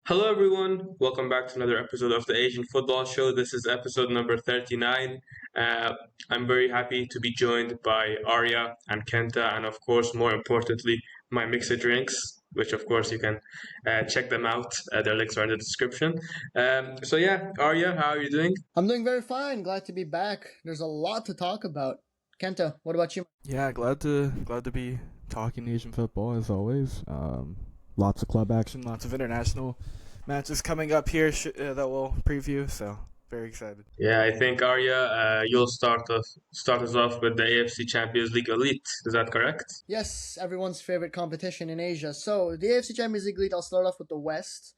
Hello, everyone. Welcome back to another episode of the Asian Football Show. This is episode number 39. Uh, I'm very happy to be joined by Arya and Kenta, and of course, more importantly, my mixed drinks, which of course you can check them out. Their links are in the description. So, Arya, how are you doing? I'm doing very fine. Glad to be back. There's a lot to talk about. Kenta, what about you? Yeah, glad to be talking Asian football as always. Lots of club action, lots of international matches coming up here that we'll preview. So very excited. Yeah, I think Arya, you'll start us off with the AFC Champions League Elite. Is that correct? Yes, everyone's favorite competition in Asia. So, the AFC Champions League I'll start off with the West.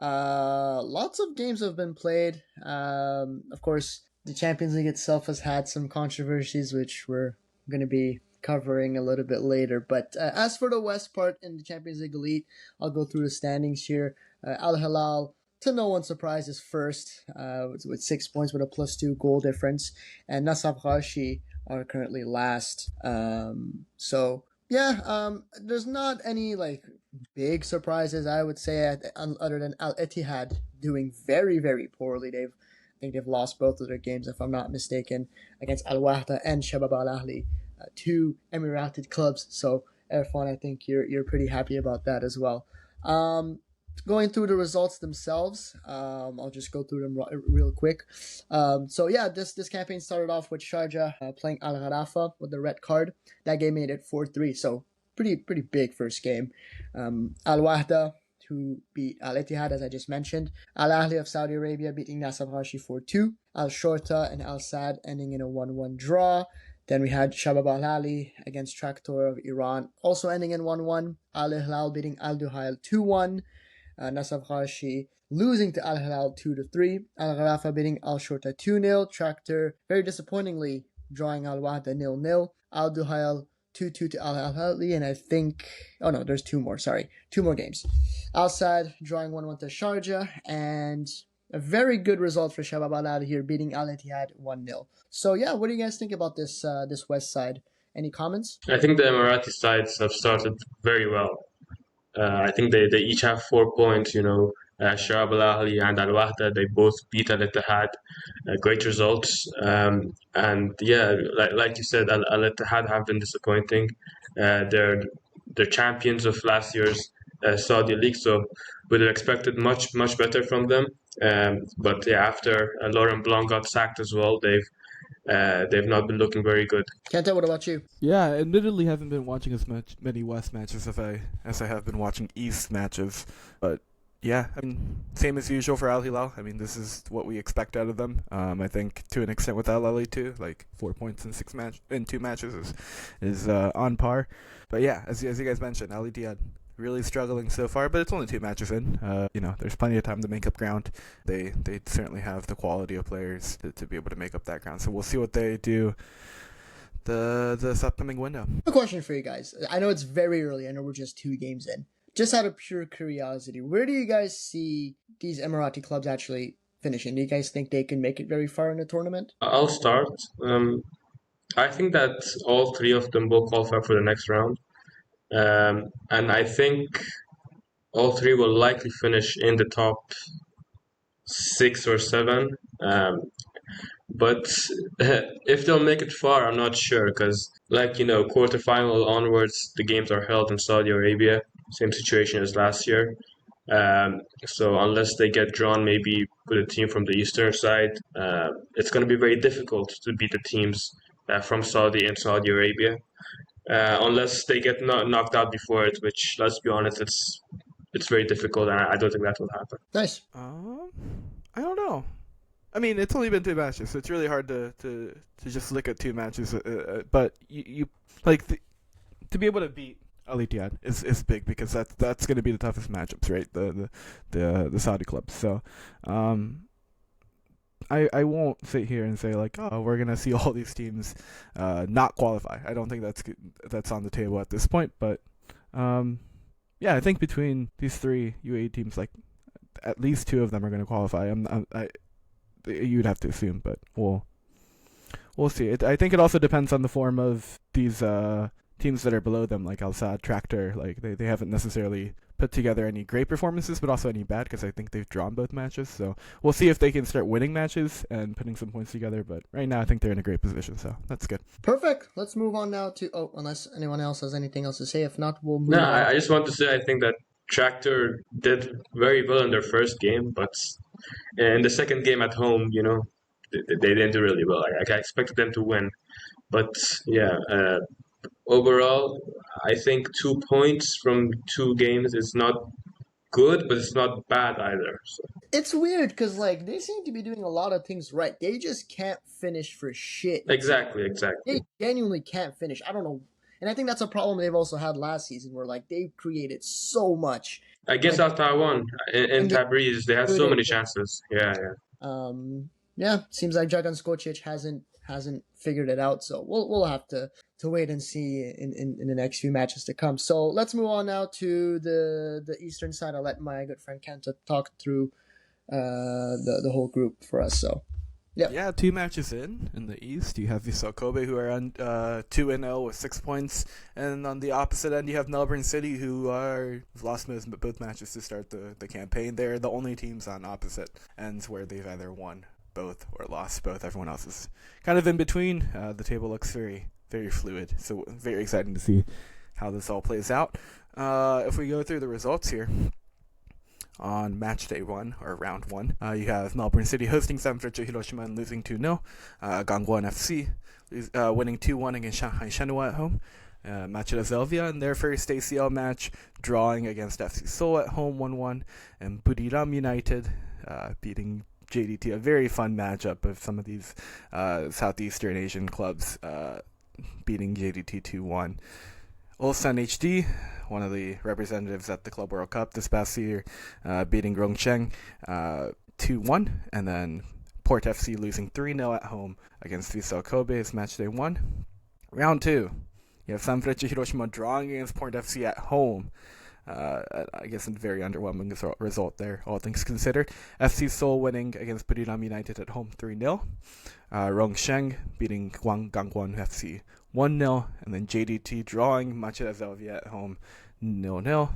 Lots of games have been played. Of course, the Champions League itself has had some controversies, which we're going to be covering a little bit later. But as for the West part in the Champions League Elite, I'll go through the standings here. Al Hilal, to no one's surprise, is first with 6 points with a +2 goal difference, and Nasaf Rashi are currently last. There's not any big surprises, I would say, other than Al Ittihad doing very, very poorly. I think they've lost both of their games, if I'm not mistaken, against Al Wahda and Shabab Al Ahli, two Emirati clubs. So, Erfan, I think you're pretty happy about that as well. Going through the results themselves, I'll just go through them real quick. This campaign started off with Sharjah playing Al Gharafa with the red card. That game made it 4-3, so pretty big first game. Al Wahda, who beat Al Ittihad, as I just mentioned. Al Ahli of Saudi Arabia beating Nasaf Rashi 4-2. Al Shorta and Al Sad ending in a 1-1 draw. Then we had Shabab Al Ahli against Traktor of Iran, also ending in 1-1. Al Hilal beating Al Duhail 2-1. Nasaf Rashi losing to Al Hilal 2-3. Al Gharafa beating Al Shorta 2-0. Tractor very disappointingly drawing Al Wahda 0-0. Al Duhail 2-2 to Al Ahly, and I think there's two more games. Al Sadd drawing 1-1 to Sharjah, and a very good result for Shabab Al Ahly here, beating Al Ittihad 1-0. So yeah, what do you guys think about this West side? Any comments? I think the Emirati sides have started very well. I think they each have 4 points, Shabab Al Ahli and Al Wahda, they both beat Al Ittihad. Great results. And yeah, like you said, Al Ittihad have been disappointing. They're champions of last year's Saudi League, so we'd have expected much better from them. But yeah, after Laurent Blanc got sacked as well, they've not been looking very good. Kenta, what about you? Yeah, I admittedly haven't been watching many West matches as I have been watching East matches, but yeah, I mean, same as usual for Al Hilal. I mean, this is what we expect out of them. I think to an extent with Al Ahly too, like 4 points in 2 matches is on par. But yeah, as you guys mentioned, Al Ittihad really struggling so far, but it's only 2 matches in. There's plenty of time to make up ground. They certainly have the quality of players to be able to make up that ground. So we'll see what they do this upcoming window. A question for you guys. I know it's very early. I know we're just 2 games in. Just out of pure curiosity, where do you guys see these Emirati clubs actually finishing? Do you guys think they can make it very far in the tournament? I'll start. I think that all 3 of them will qualify for the next round. And I think all 3 will likely finish in the top 6 or 7. But if they'll make it far, I'm not sure because, quarterfinal onwards, the games are held in Saudi Arabia. Same situation as last year. So unless they get drawn maybe with a team from the eastern side, it's going to be very difficult to beat the teams from Saudi and Saudi Arabia. Unless they get knocked out before it, which, let's be honest, it's very difficult, and I don't think that will happen. Nice. I don't know. I mean, it's only been 2 matches, so it's really hard to just look at 2 matches. But you to be able to beat Al Ittihad is big because that's going to be the toughest matchups, right? The Saudi clubs. So, I won't sit here and say we're gonna see all these teams not qualify. I don't think that's on the table at this point. But I think between these 3 UAE teams, at least 2 of them are going to qualify. You'd have to assume, but we'll see. I think it also depends on the form of these teams that are below them, like Al Saad, Tractor, like they haven't necessarily put together any great performances, but also any bad, because I think they've drawn both matches. So we'll see if they can start winning matches and putting some points together. But right now, I think they're in a great position, so that's good. Perfect. Let's move on now to unless anyone else has anything else to say. If not, we'll move No, on. I just want to say I think that Tractor did very well in their first game, but in the second game at home, they didn't do really well. I expected them to win, but yeah. Overall, I think 2 points from 2 games is not good, but it's not bad either. So. It's weird because like they seem to be doing a lot of things right. They just can't finish for shit. Exactly. They genuinely can't finish. I don't know. And I think that's a problem they've also had last season where like they created so much. Against Al Tawan in Tabriz, they had so many chances. Yeah. Yeah, seems like Dragan Skocic hasn't figured it out, so we'll have to wait and see in the next few matches to come. So let's move on now to the eastern side. I'll let my good friend Kenta talk through the whole group for us. So yeah, 2 matches in the East, you have Vissel Kobe, who are on 2-0 with 6 points, and on the opposite end, you have Melbourne City, who have lost both matches to start the campaign. They're the only teams on opposite ends where they've either won both or lost both. Everyone else is kind of in between. The table looks very, very fluid, so very exciting to see how this all plays out. If we go through the results here, on match day 1, or round 1, you have Melbourne City hosting Sanfrecce Hiroshima and losing 2-0. Gangwon FC winning 2-1 against Shanghai Shenhua at home. Matchdays Zelvia in their first ACL match, drawing against FC Seoul at home 1-1. And Buriram United beating JDT, a very fun matchup of some of these Southeastern Asian clubs beating JDT 2-1. Ulsan HD, one of the representatives at the Club World Cup this past year, beating Rongsheng 2-1, and then Port FC losing 3-0 at home against Vissel Kobe as match day 1. Round 2, you have Sanfrecce Hiroshima drawing against Port FC at home. I guess a very underwhelming result there, all things considered. FC Seoul winning against Buriram United at home 3-0. Rongsheng beating Gangwon FC 1-0. And then JDT drawing Matchdays Zelvia at home 0-0.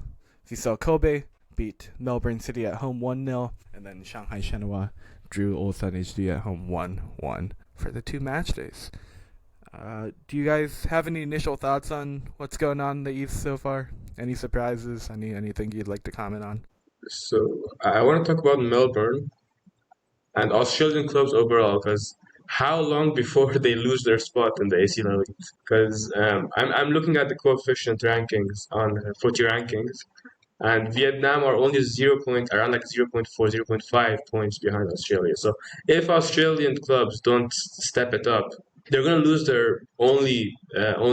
Vissel Kobe beat Melbourne City at home 1-0. And then Shanghai Shenhua drew Ulsan HD at home 1-1 for the 2 match days. Do you guys have any initial thoughts on what's going on in the East so far? Any surprises? Anything you'd like to comment on? So I want to talk about Melbourne and Australian clubs overall, because how long before they lose their spot in the ACL Elite? Because I'm looking at the coefficient rankings on footy rankings, and Vietnam are only around like 0.4, 0.5 points behind Australia. So if Australian clubs don't step it up, they're going to lose their only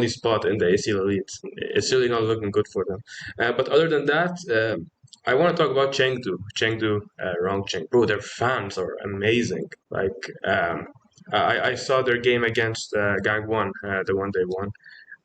spot in the ACL Elite. It's really not looking good for them. But other than that, I want to talk about Chengdu, Rongsheng. Bro, their fans are amazing. Like, I saw their game against Gangwon, the one they won,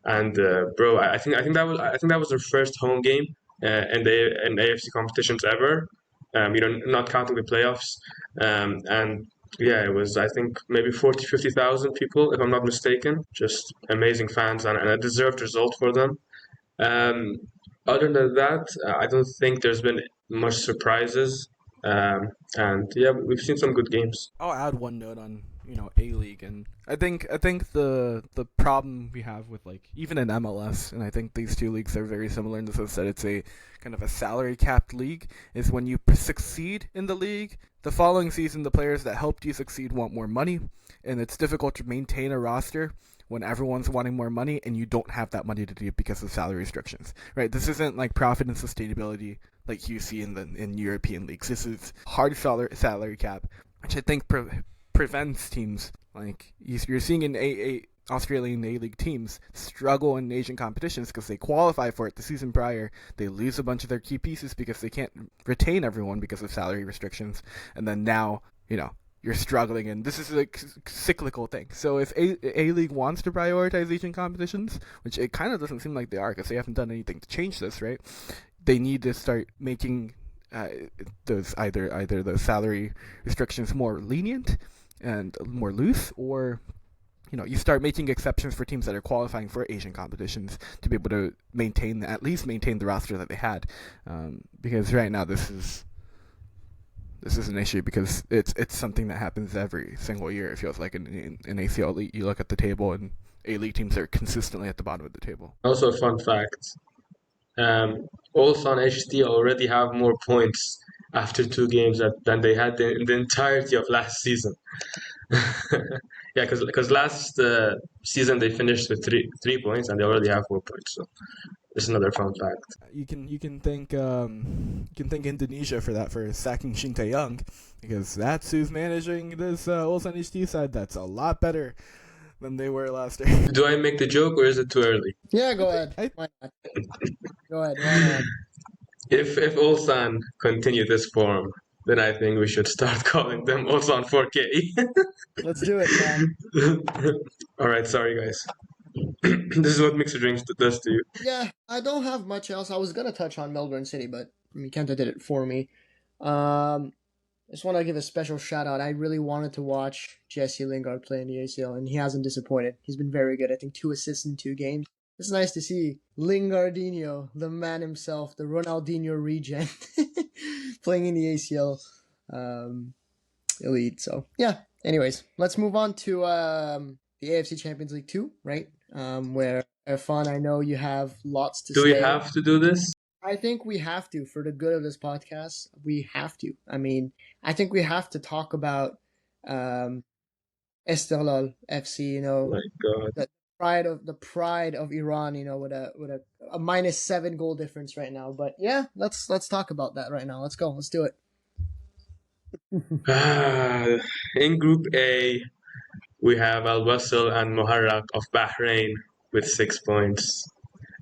and bro, I think that was their first home game in AFC competitions ever. Not counting the playoffs, and. Yeah, it was, I think, maybe 40, 50,000 people, if I'm not mistaken. Just amazing fans and a deserved result for them. Other than that, I don't think there's been much surprises. And yeah, we've seen some good games. I'll add one note on A-League, and I think the problem we have with like even in MLS, and I think these 2 leagues are very similar in the sense that it's a kind of a salary capped league, is when you succeed in the league, the following season the players that helped you succeed want more money, and it's difficult to maintain a roster when everyone's wanting more money and you don't have that money to do it because of salary restrictions, right? This isn't like profit and sustainability like you see in European leagues. This is hard salary cap, which I think prevents teams like you're seeing in Australian A-League teams struggle in Asian competitions because they qualify for it the season prior. They lose a bunch of their key pieces because they can't retain everyone because of salary restrictions. And then now, you're struggling, and this is a cyclical thing. So if A-League wants to prioritize Asian competitions, which it kind of doesn't seem like they are because they haven't done anything to change this, right? They need to start making those either the salary restrictions more lenient and more loose, or you start making exceptions for teams that are qualifying for Asian competitions to be able to at least maintain the roster that they had, because right now this is an issue because it's something that happens every single year. It feels like in ACL Elite, you look at the table and elite teams are consistently at the bottom of the table. Also, a fun fact: Ulsan HT already have more points after 2 games than they had in the entirety of last season. Yeah, because last season they finished with three points and they already have 4 points. So it's another fun fact. You can thank Indonesia for sacking Shin Tae-young, because that's who's managing this Ulsan HT side. That's a lot better than they were last year. Do I make the joke or is it too early? Yeah, go ahead. Why not? Go ahead. Why not? If Ulsan continue this form, then I think we should start calling them Ulsan 4K. Let's do it, man. All right, sorry guys. This is what mixer drinks does to you. Yeah, I don't have much else. I was gonna touch on Melbourne City, but Kenta did it for me. I just want to give a special shout out. I really wanted to watch Jesse Lingard play in the ACL, and he hasn't disappointed. He's been very good. I think 2 assists in 2 games. It's nice to see Lingardinho, the man himself, the Ronaldinho regen, playing in the ACL Elite. So, yeah. Anyways, let's move on to the AFC Champions League 2, right? Where, Erfan, I know you have lots to say. Do we have to do this? I think we have to, for the good of this podcast. We have to. I mean, I think we have to talk about Esteghlal FC. Oh my God. The pride of Iran. With a -7 goal difference right now. But yeah, let's talk about that right now. Let's go. Let's do it. In Group A, we have Al Wasl and Muharraq of Bahrain with 6 points,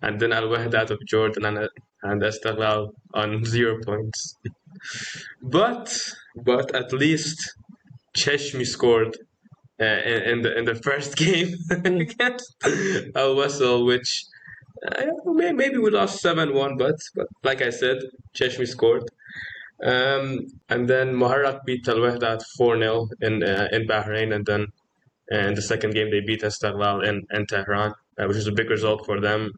and then Al Wahdat of Jordan and Esteghlal on 0 points. But at least Cheshmi scored in the first game against Al Wasl, which maybe we lost 7-1, but like I said, Cheshmi scored. And then Muharraq beat Al Wahdat 4-0 in Bahrain, and then in the second game they beat Esteghlal in Tehran, which is a big result for them.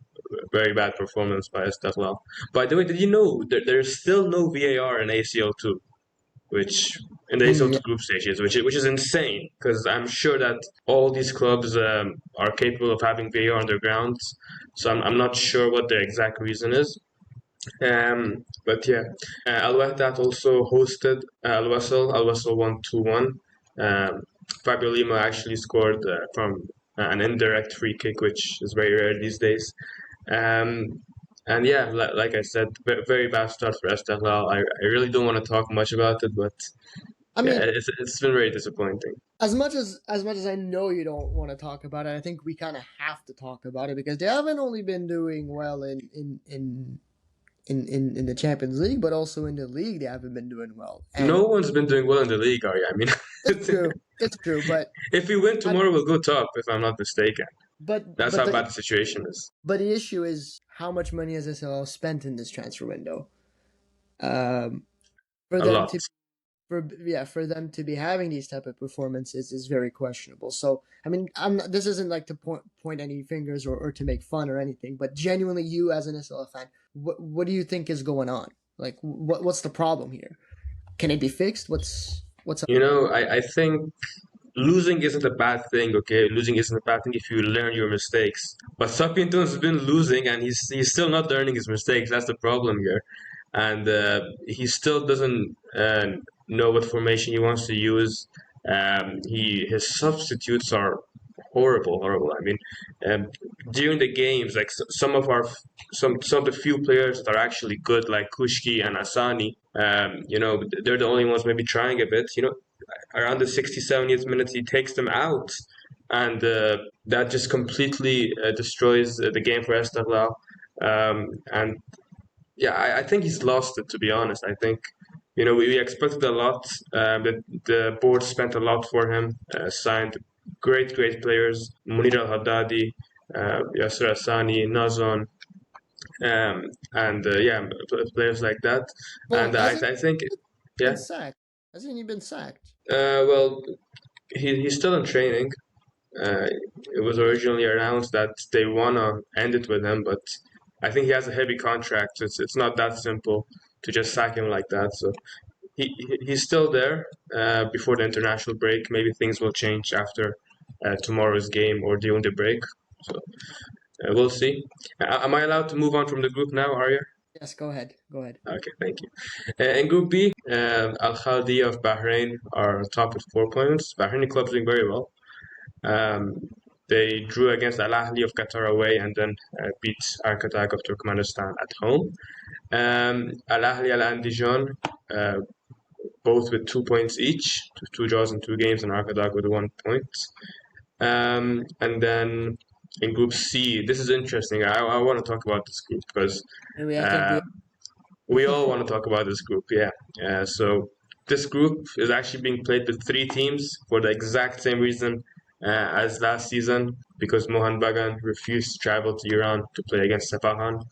Very bad performance by Esteghlal. By the way, did you know there's still no VAR in ACL Two, which in the ACL Two group stages, which is insane, because I'm sure that all these clubs are capable of having VAR on their grounds. So I'm not sure what the exact reason is. But yeah, Al Wahdat also hosted Al Wasl. Al Wasl won 2-1. Fabio Lima actually scored from an indirect free kick, which is very rare these days. And yeah, like I said, very bad start for Esteghlal. I really don't want to talk much about it, but I mean, it's been very disappointing. As much as I know you don't want to talk about it, I think we kind of have to talk about it, because they haven't only been doing well in the Champions League, but also in the league they haven't been doing well. And no one's been doing well in the league, Arya. I mean, it's true. But if we win tomorrow, we'll go top, if I'm not mistaken. But that's how bad the situation is. But the issue is, how much money has SLL spent in this transfer window? For them to be having these type of performances is very questionable. So I mean, this isn't like to point any fingers or to make fun or anything, but genuinely, you as an SLL fan, what do you think is going on? Like, what's the problem here? Can it be fixed? What's up? I think losing isn't a bad thing, okay? Losing isn't a bad thing if you learn your mistakes. But Sapinton's been losing, and he's still not learning his mistakes. That's the problem here. And he still doesn't know what formation he wants to use. His substitutes are horrible. I mean, during the games, like some of the few players that are actually good, like Kushki and Asani, they're the only ones maybe trying a bit. Around the 60th, 70th minute, he takes them out, and that just completely destroys the game for Esteghlal. And yeah, I think he's lost it, to be honest. I think, we expected a lot. The board spent a lot for him, signed great players, Munir Al-Haddadi, Yasser Hassani, Nazon, and players like that. Well, and I think, sacked. Hasn't he been sacked? Well, he's still in training. Uh, it was originally announced that they wanna end it with him, but I think he has a heavy contract. It's not that simple to just sack him like that. So he's still there before the international break. Maybe things will change after tomorrow's game or during the break. So we'll see. Am I allowed to move on from the group now, Arya? Yes, go ahead. Go ahead. Okay, thank you. In Group B, Al Khadi of Bahrain are top with 4 points. Bahraini club's doing very well. Um, they drew against Al Ahly of Qatar away and then beat Arkadag of Turkmenistan at home. Al Ahly Al Andijan, both with 2 points each, two draws in 2 games, and Arkadag with 1 point. And then in Group C, this is interesting. I want to talk about this group because Maybe I think uh, we all want to talk about this group. Yeah. So this group is actually being played with 3 teams for the exact same reason as last season, because Mohan Bagan refused to travel to Iran to play against Sepahan.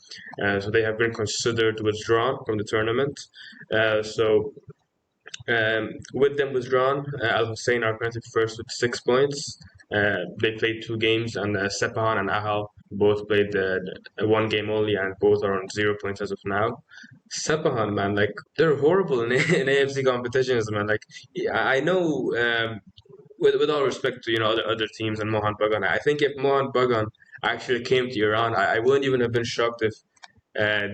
So they have been considered withdrawn from the tournament. So with them withdrawn, Al Hussein are currently first with 6 points. They played 2 games, and Sepahan and Ahal both played 1 game only, and both are on 0 points as of now. Sepahan, man, like they're horrible in, in AFC competitions, man. Like I know, with all respect to other teams and Mohan Bagan, I think if Mohan Bagan actually came to Iran, I wouldn't even have been shocked if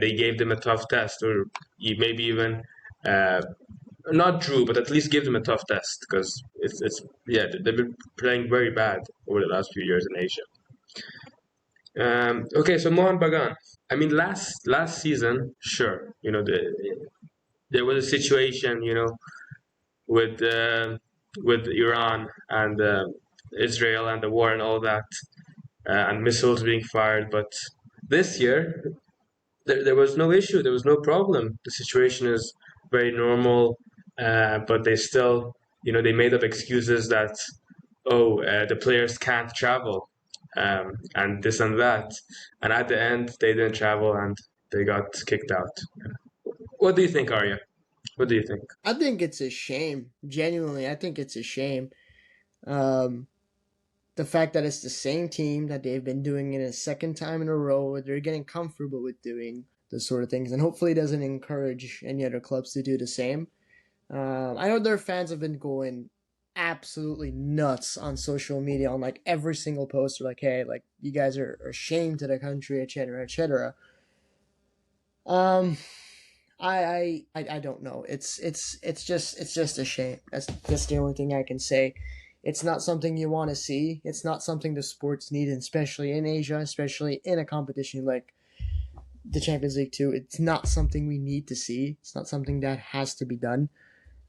they gave them a tough test, or maybe even uh, not drew, but at least give them a tough test, because it's yeah, they've been playing very bad over the last few years in Asia. Okay, so Mohan Bagan. I mean, last season, sure, there was a situation, with with Iran and Israel and the war and all that, and missiles being fired. But this year, there was no issue. There was no problem. The situation is very normal, but they still, they made up excuses that, oh, the players can't travel, and this and that. And at the end, they didn't travel and they got kicked out. What do you think, Arya? What do you think? I think it's a shame. Genuinely, I think it's a shame. Um, the fact that it's the same team that they've been doing it a second time in a row, they're getting comfortable with doing those sort of things, and hopefully it doesn't encourage any other clubs to do the same. I know their fans have been going absolutely nuts on social media on like every single post. Like, hey, like you guys are ashamed to the country, etc., etc. Um, I don't know. It's just a shame. That's the only thing I can say. It's not something you want to see. It's not something the sports need, especially in Asia, especially in a competition like the Champions League 2. It's not something we need to see. It's not something that has to be done.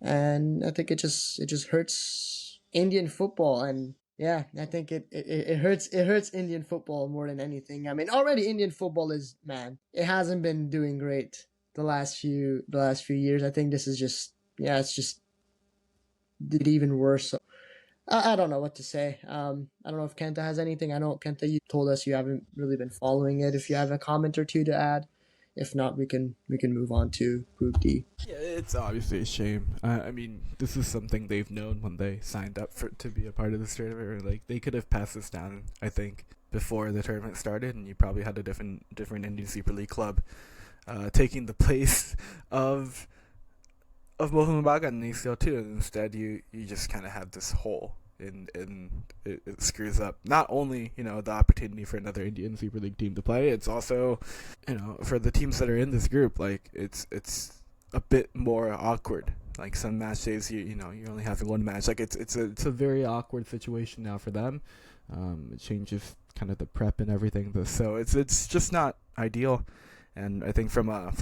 And I think it just hurts Indian football. And yeah, I think it hurts Indian football more than anything. I mean, already Indian football is, man, it hasn't been doing great the last few years. I think this is just, yeah, it's just did even worse. So I don't know what to say. I don't know if Kenta has anything. I know, Kenta, you told us you haven't really been following it. If you have a comment or two to add, if not, we can move on to Group D. Yeah, it's obviously a shame. I mean, this is something they've known when they signed up to be a part of this tournament. Like, they could have passed this down, I think, before the tournament started, and you probably had a different Indian Super League club taking the place of Mohamed Bagan and ACL Two, and instead you just kind of have this hole, and it screws up not only the opportunity for another Indian Super League team to play. It's also for the teams that are in this group, like it's a bit more awkward. Like some match days, you're only having one match. Like it's a very awkward situation now for them. It changes kind of the prep and everything. So it's just not ideal. And I think from a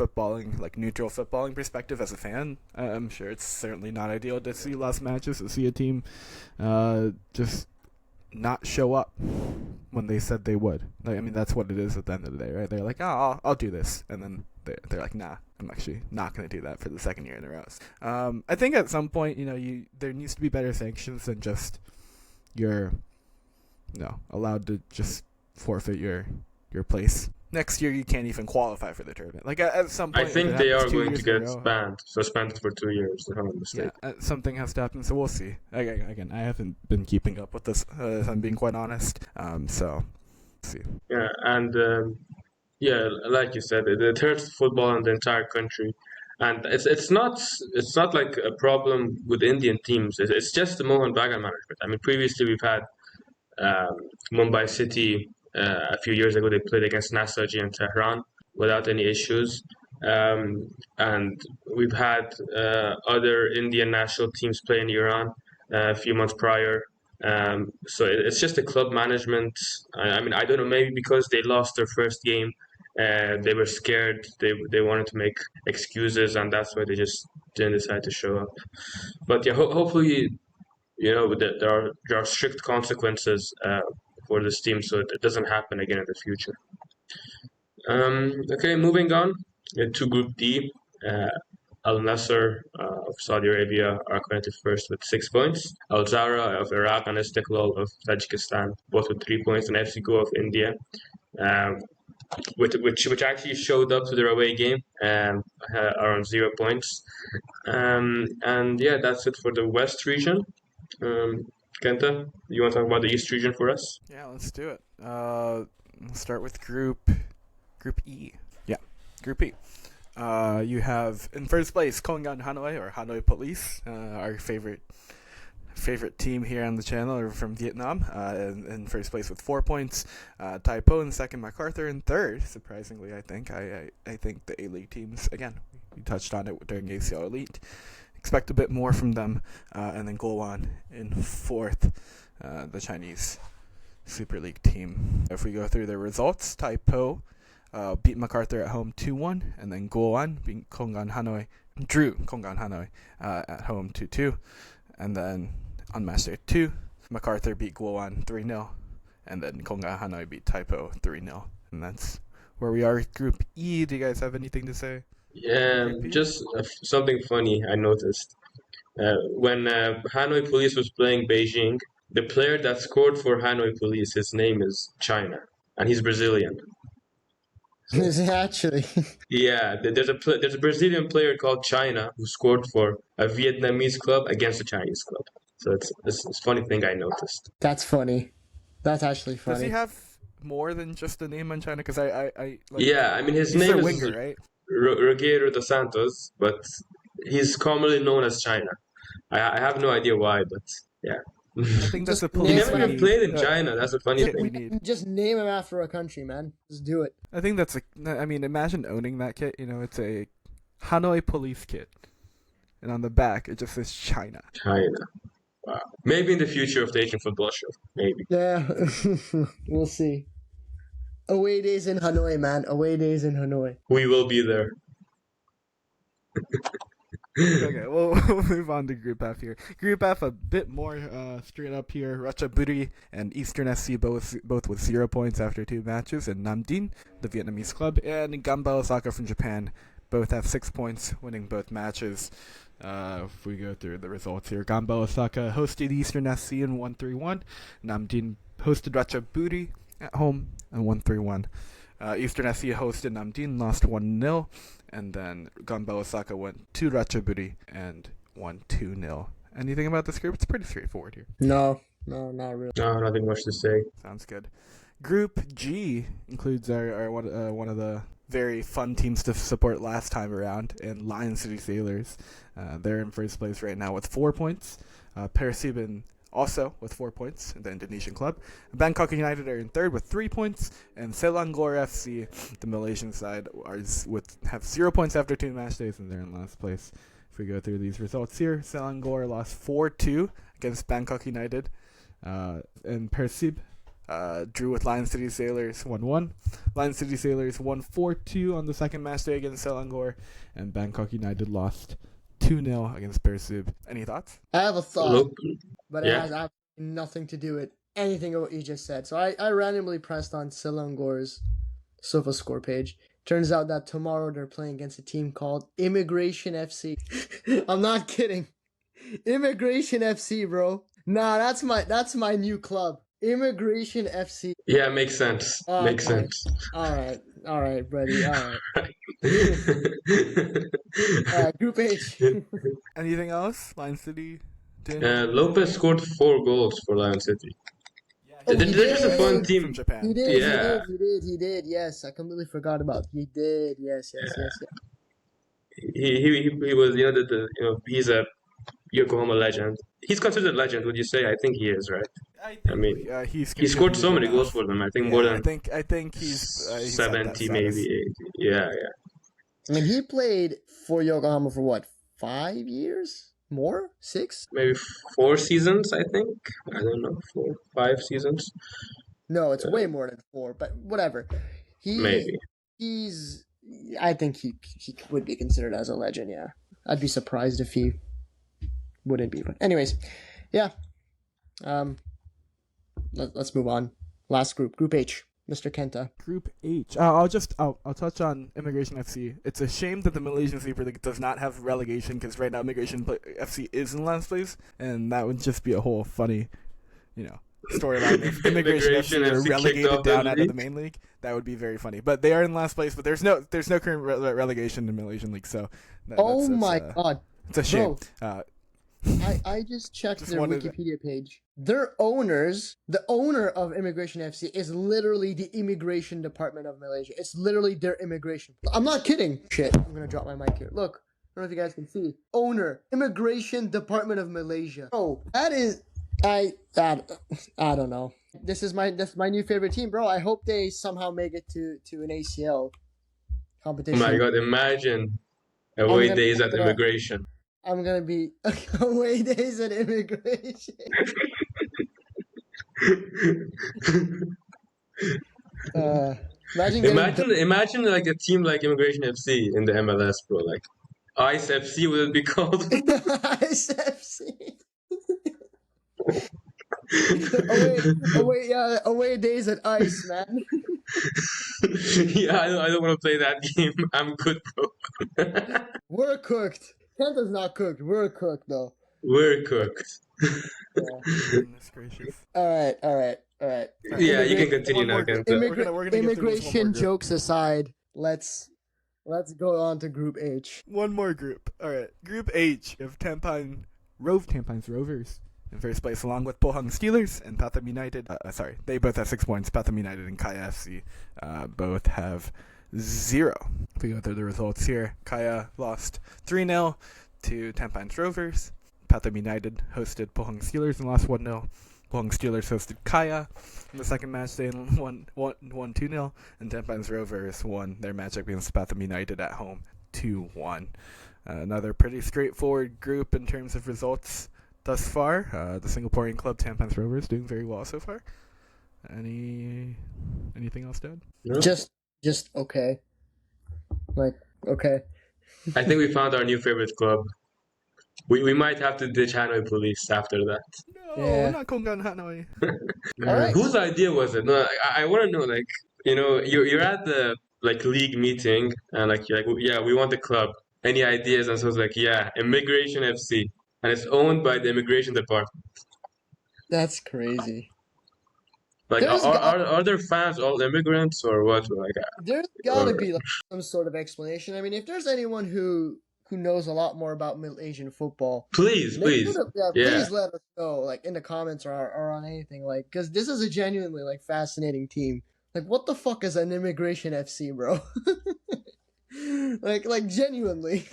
neutral footballing perspective as a fan, I'm sure it's certainly not ideal to see less matches, to see a team just not show up when they said they would. Like, I mean, that's what it is at the end of the day, right? They're like, oh, I'll do this. And then they're like, nah, I'm actually not going to do that for the second year in a row. I think at some point, there needs to be better sanctions than just you're allowed to just forfeit your place. next year you can't even qualify for the tournament. Like at some I point, think they are going to get suspended for 2 years, if I'm not mistaken. Yeah, something has to happen, so we'll see. Again, I haven't been keeping up with this, if I'm being quite honest. So, let's see. Yeah, and like you said, it hurts football in the entire country, and it's not like a problem with Indian teams. It's just the Mohan Bagan management. I mean, previously we've had Mumbai City. A few years ago, they played against Nasaji in Tehran without any issues. And we've had other Indian national teams play in Iran a few months prior. So it's just the club management. I mean, I don't know, maybe because they lost their first game, they were scared. They wanted to make excuses, and that's why they just didn't decide to show up. But yeah, hopefully, there are strict consequences for this team, so it doesn't happen again in the future. Okay, moving on to Group D. Al Nasser of Saudi Arabia are currently first with 6 points. Al Zawra of Iraq and Istiklal of Tajikistan both with 3 points, and FC Goa of India, which actually showed up to their away game around 0 points. And yeah, that's it for the West region. Kenta, you want to talk about the East region for us? Yeah, let's do it. We'll start with Group E. Yeah, Group E. You have in first place Kongan Hanoi, or Hanoi Police, our favorite team here on the channel, are from Vietnam, in first place with 4 points. Tai Po in second, MacArthur in third. Surprisingly, I think the A-League teams, again, we touched on it during ACL Elite. Expect a bit more from them, and then Gowan in fourth, the Chinese Super League team. If we go through the results, Tai Po beat MacArthur at home 2-1, and then Gowan beat Kongan Hanoi, drew Kongan Hanoi at home 2-2, and then on Matchday 2, MacArthur beat Gowan 3-0, and then Kongan Hanoi beat Tai Po 3-0, and that's where we are with Group E. Do you guys have anything to say? Yeah, just something funny I noticed. When Hanoi Police was playing Beijing, the player that scored for Hanoi Police, his name is China, and he's Brazilian. Is it actually? Yeah, there's a Brazilian player called China who scored for a Vietnamese club against a Chinese club. So it's a funny thing I noticed. That's funny. That's actually funny. Does he have more than just a name on China? Because yeah, I mean his he's name their is winger, right? Rogerio dos Santos, but he's commonly known as China. I have no idea why, but yeah. I think that's a He never have played in China. That's a funny thing. We need. Just name him after a country, man. Just do it. I think that's imagine owning that kit. It's a Hanoi Police kit, and on the back it just says China. China. Wow. Maybe in the future of the Asian football show. Maybe. Yeah, we'll see. Away days in Hanoi, man. Away days in Hanoi. We will be there. Okay, we'll move on to Group F here. Group F, a bit more straight up here. Ratchaburi and Eastern FC both with 0 points after 2 matches, and Namdin, the Vietnamese club, and Gamba Osaka from Japan both have 6 points, winning both matches. If we go through the results here, Gamba Osaka hosted Eastern FC and won 3-1. Namdin hosted Ratchaburi at home and won 3-1. Eastern FC hosted Namdin, lost 1-0, and then Gamba Osaka went to Ratchaburi and won 2-0. Anything about this group? It's pretty straightforward here. No, not really. No, nothing much to say. Sounds good. Group G includes our one of the very fun teams to support last time around, and Lion City Sailors. They're in first place right now with 4 points. Persib also with 4 points, the Indonesian club. Bangkok United are in third with 3 points, and Selangor FC, the Malaysian side, have 0 points after 2 match days, and they're in last place. If we go through these results here, Selangor lost 4-2 against Bangkok United, and Persib drew with Lion City Sailors 1-1. Lion City Sailors won 4-2 on the second match day against Selangor, and Bangkok United lost 2-0 against Persib. Any thoughts? I have a thought, but it Yeah. has absolutely nothing to do with anything of what you just said. So I randomly pressed on Selangor's SofaScore page. Turns out that tomorrow they're playing against a team called Immigration FC. I'm not kidding. Immigration FC, bro. Nah, that's my new club. Immigration FC. Yeah, makes sense. Makes Okay. sense. All right. All right, buddy. All right. Group H. Anything else? Lion City. Lopez scored 4 goals for Lion City. Oh, he They're just a fun did. From team. Japan. He did. Yeah. He did. Yes, I completely forgot about. He did. Yes. He was he's a Yokohama legend. He's considered a legend. Would you say? I think he is, right? I I think mean, he's he scored so contributed many goals enough. for them. I think Yeah, more than I think he's at that 70, maybe status. 80. Yeah. I mean, he played for Yokohama for what, 5 years? More? 6? Maybe 4 seasons. I think. I don't know, 4, 5 seasons. No, it's way more than 4. But whatever. Maybe. He's. I think he would be considered as a legend. Yeah, I'd be surprised if he wouldn't be. But anyways, yeah. Let's move on. Last group, Group H. Mr. Kenta. Group H. I'll touch on Immigration FC. It's a shame that the Malaysian Super League does not have relegation because right now Immigration FC is in last place, and that would just be a whole funny, storyline. If Immigration FC were relegated down out of the main league, that would be very funny. But they are in last place. But there's no current relegation in the Malaysian league, so. Oh my god! It's a shame. Bro. I just checked their Wikipedia page. Their owners, the owner of Immigration FC is literally the immigration department of Malaysia. It's literally their immigration. I'm not kidding. Shit, I'm gonna drop my mic here. Look, I don't know if you guys can see. Owner, Immigration Department of Malaysia. Oh, that is, I don't know. That's my new favorite team, bro. I hope they somehow make it to an ACL competition. Oh my god! Imagine away days at Immigration. I'm gonna be away days at Immigration. Imagine like a team like Immigration FC in the MLS, bro. Like Ice FC, would it be called? Ice FC. Away days at Ice, man. Yeah, I don't want to play that game. I'm good, bro. We're cooked. Kenta's not cooked. We're cooked, though. We're cooked. Yeah. Goodness gracious. All right. Yeah, you can continue now, Kenta. Immigration jokes aside, let's go on to Group H. One more group. All right, Group H of Tampines Rovers in first place, along with Pohang Steelers and Pathum United. They both have 6 points. Pathum United and Kaya FC both have 0. If we go through the results here, Kaya lost 3-0 to Tampines Rovers. Pathum United hosted Pohang Steelers and lost 1-0. Pohang Steelers hosted Kaya in the second match day and won 2-0. And Tampines Rovers won their match against Pathum United at home 2-1. Another pretty straightforward group in terms of results thus far. The Singaporean club Tampines Rovers doing very well so far. Anything else to add? No? Just okay. Okay. I think we found our new favorite club. We might have to ditch Hanoi Police after that. No, not Kongan Hanoi. All right. Whose idea was it? No, I want to know. You're at the league meeting and you're like, yeah, we want the club. Any ideas? And so it's like, yeah, Immigration FC, and it's owned by the immigration department. That's crazy. Are their fans all immigrants or what? There's gotta be some sort of explanation. I mean, if there's anyone who knows a lot more about Malaysian football, please please let us know, in the comments or on anything, because this is a genuinely fascinating team. What the fuck is an Immigration FC, bro? Genuinely.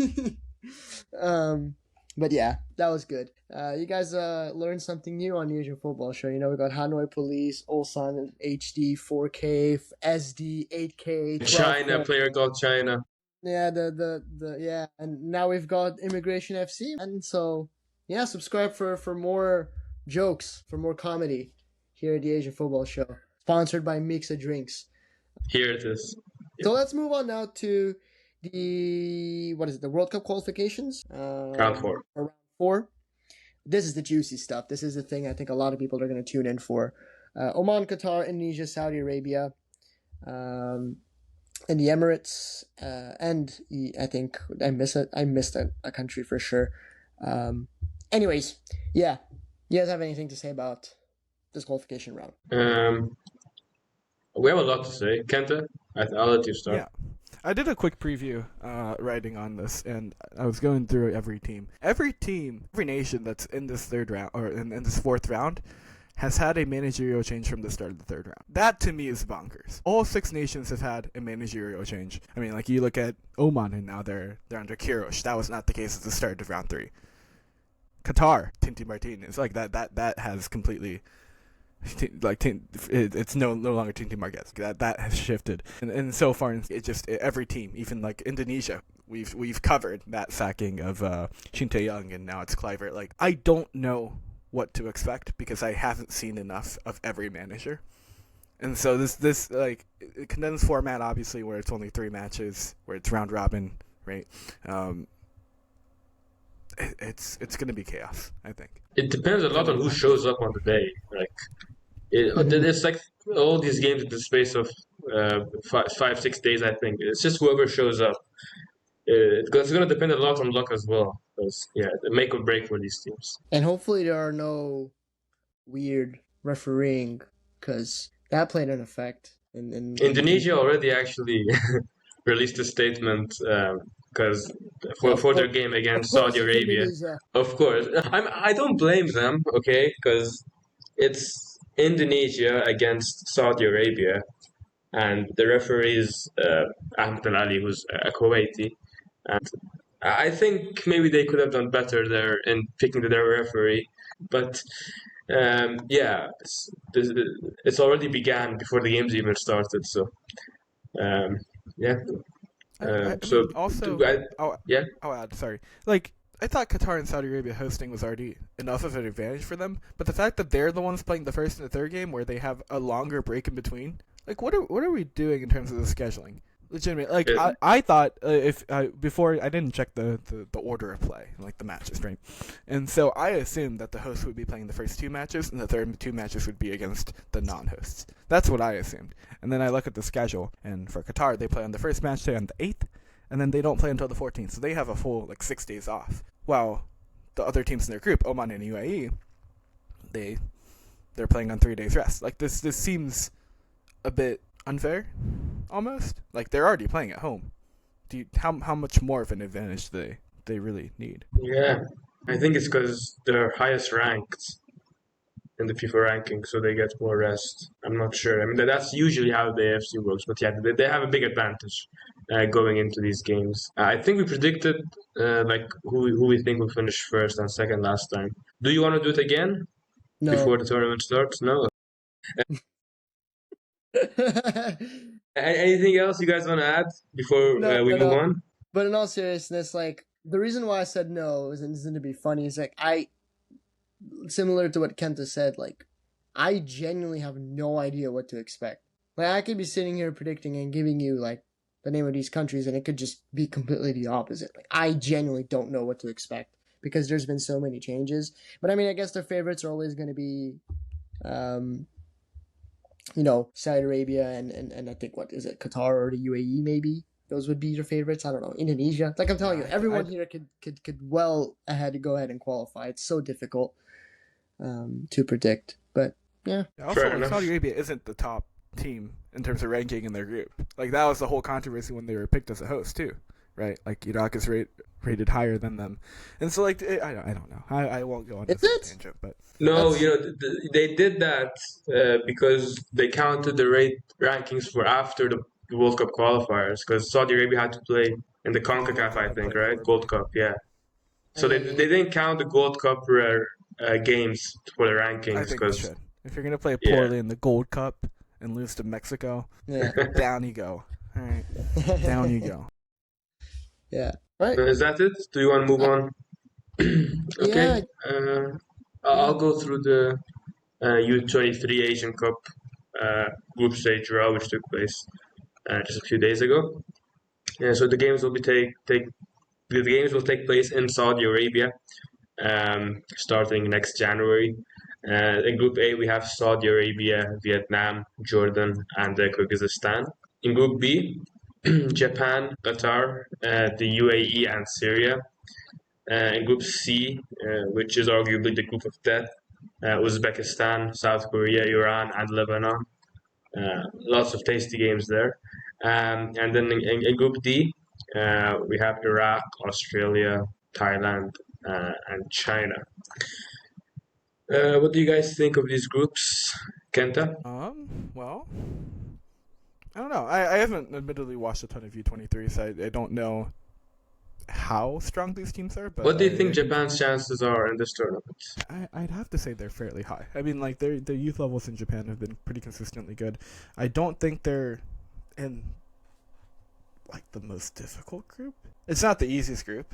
But yeah, that was good. You guys learned something new on the Asian Football Show. We got Hanoi Police, Ulsan HD, 4K, SD, 8K, 12K. China player called China. Yeah, yeah, and now we've got Immigration FC, and so yeah, subscribe for more jokes, for more comedy here at the Asian Football Show, sponsored by Mixa Drinks. Here it is. So let's move on now to the World Cup qualifications. Round 4. Round 4. This is the juicy stuff. This is the thing I think a lot of people are going to tune in for. Oman, Qatar, Indonesia, Saudi Arabia, and the Emirates, and I think I missed a country for sure. Anyways, yeah. You guys have anything to say about this qualification round? We have a lot to say. Kenta, I'll let you start. Yeah. I did a quick preview writing on this, and I was going through every team. Every nation that's in this third round, or in this fourth round, has had a managerial change from the start of the third round. That, to me, is bonkers. All 6 nations have had a managerial change. I mean, like, you look at Oman, and now they're under Kirosh. That was not the case at the start of round 3. Qatar, Tinti Martinez, like, that has completely... Like it's no longer Tintin Marquez. That has shifted, and so far it just every team, even like Indonesia, we've covered that sacking of Shin Tae-young, and now it's Kluivert. Like, I don't know what to expect because I haven't seen enough of every manager, and so this like condensed format, obviously, where it's only 3 matches, where it's round robin, right? It's gonna be chaos, I think. It depends a lot on who shows up on the day. Like, it's like all these games in the space of 5-6 days. I think it's just whoever shows up. It's going to depend a lot on luck as well. Because make or break for these teams. And hopefully there are no weird refereeing, because that played an effect. In Indonesia already actually released a statement because for their game against Saudi Arabia. Of course, I don't blame them. Okay, because it's Indonesia against Saudi Arabia, and the referee is Ahmed Al Ali, who's a Kuwaiti, and I think maybe they could have done better there in picking their referee, but it's already began before the games even started, so yeah. I'll add, sorry. Like, I thought Qatar and Saudi Arabia hosting was already enough of an advantage for them, but the fact that they're the ones playing the first and the third game, where they have a longer break in between, like, what are we doing in terms of the scheduling? Legitimately, like, I thought before, I didn't check the order of play, like the matches, right? And so I assumed that the host would be playing the first 2 matches, and the third 2 matches would be against the non-hosts. That's what I assumed. And then I look at the schedule, and for Qatar, they play on the first match day on the 8th, and then they don't play until the 14th, so they have a full 6 days off. While the other teams in their group, Oman and UAE, they're playing on 3 days rest. Like, this seems a bit unfair, almost. Like, they're already playing at home. How much more of an advantage do they really need? Yeah, I think it's because they're highest ranked in the FIFA ranking, so they get more rest. I'm not sure. I mean, that's usually how the AFC works, but yeah, they have a big advantage going into these games. I think we predicted who we think will finish first and second last time. Do you want to do it again? No. Before the tournament starts? No. Anything else you guys want to add before we move on? But in all seriousness, like, the reason why I said no isn't to be funny. Is like, similar to what Kenta said, like, I genuinely have no idea what to expect. Like, I could be sitting here predicting and giving you, like, the name of these countries, and it could just be completely the opposite. Like, I genuinely don't know what to expect because there's been so many changes. But I mean, I guess their favorites are always going to be, Saudi Arabia and I think, what is it, Qatar or the UAE maybe? Those would be your favorites. I don't know. Indonesia. Like I'm telling you, everyone here could well go ahead and qualify. It's so difficult to predict. But yeah. Also, Saudi Arabia isn't the top team in terms of ranking in their group. Like that was the whole controversy when they were picked as a host too, right? Like Iraq is rated higher than them, and so like I don't know. I won't go on this tangent, but no, they did that because they counted the rankings for after the World Cup qualifiers, because Saudi Arabia had to play in the CONCACAF, I think, right? Gold Cup, yeah. So they didn't count the Gold Cup games for the rankings. I think they should. If you're gonna play poorly in the Gold Cup and lose to Mexico, down you go. All right, down you go. Yeah. Right. Is that it? Do you want to move on? Okay. Yeah. I'll go through the U23 Asian Cup group stage draw, which took place just a few days ago. So the games will take place in Saudi Arabia, starting next January. In Group A, we have Saudi Arabia, Vietnam, Jordan, and Kyrgyzstan. In Group B, Japan, Qatar, the UAE, and Syria. In Group C, which is arguably the group of death, Uzbekistan, South Korea, Iran, and Lebanon. Lots of tasty games there. And then in Group D, we have Iraq, Australia, Thailand, and China. What do you guys think of these groups, Kenta? Well, I don't know. I haven't admittedly watched a ton of U23, so I don't know how strong these teams are. But What do you think Japan's chances are in this tournament? I'd have to say they're fairly high. I mean, like their youth levels in Japan have been pretty consistently good. I don't think they're in like the most difficult group. It's not the easiest group.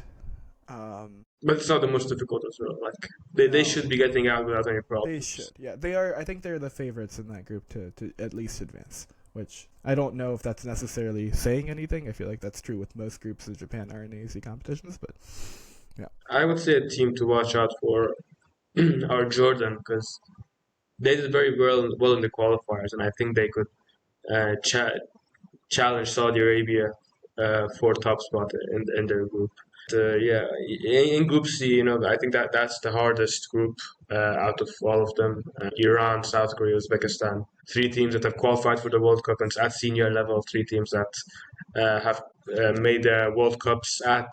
But it's not the most difficult as well. Like they should be getting out without any problems. They should, yeah. They are. I think they're the favorites in that group to at least advance. Which I don't know if that's necessarily saying anything. I feel like that's true with most groups in Japan are in AAC competitions, but yeah. I would say a team to watch out for are Jordan, because they did very well in the qualifiers, and I think they could challenge Saudi Arabia for top spot in their group. Yeah, in Group C, I think that's the hardest group out of all of them. Iran, South Korea, Uzbekistan, three teams that have qualified for the World Cup, and at senior level, three teams that have made World Cups at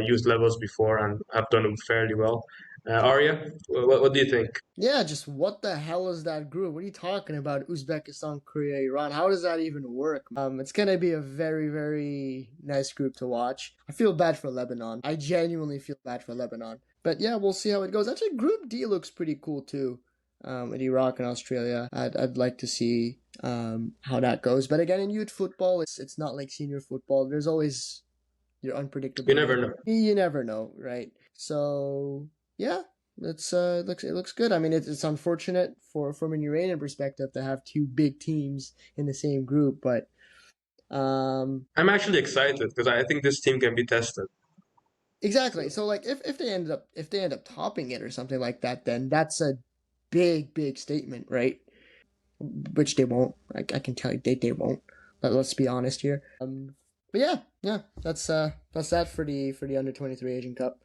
youth levels before and have done fairly well. Arya, what do you think? Yeah, just what the hell is that group? What are you talking about? Uzbekistan, Korea, Iran. How does that even work? It's gonna be a very, very nice group to watch. I feel bad for Lebanon. I genuinely feel bad for Lebanon. But yeah, we'll see how it goes. Actually, Group D looks pretty cool too. With Iraq and Australia, I'd like to see how that goes. But again, in youth football, it's not like senior football. There's always your unpredictable. You never know. You never know, right? So yeah, it looks good. I mean, it's unfortunate from an Iranian perspective to have two big teams in the same group, but I'm actually excited because I think this team can be tested. Exactly. So like if they end up topping it or something like that, then that's a big statement, right? Which they won't. I can tell you they won't. But let's be honest here. But yeah, that's that for the under-23 Asian Cup.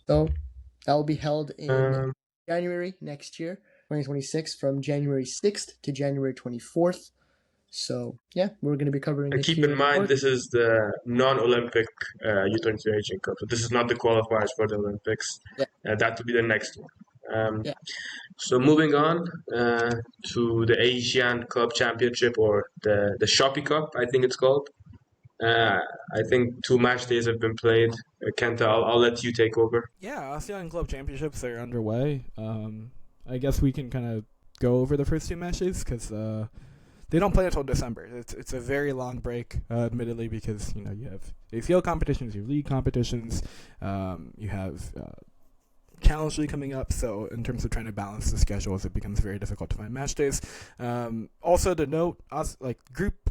So that will be held in January next year, 2026, from January 6th to January 24th. So yeah, we're going to be covering. And keep in mind, this is the non-Olympic U23 Asian Cup. So this is not the qualifiers for the Olympics. Yeah. That will be the next one. So moving on to the Asian Club Championship, or the Shopee Cup, I think it's called. I think 2 match days have been played. Kenta, I'll let you take over. Yeah, ASEAN Club Championships are underway. I guess we can kind of go over the first 2 match days because they don't play until December. It's a very long break, admittedly, because you have ACL competitions, you have league competitions, you have Challenge League coming up. So in terms of trying to balance the schedules, it becomes very difficult to find match days. Also to note,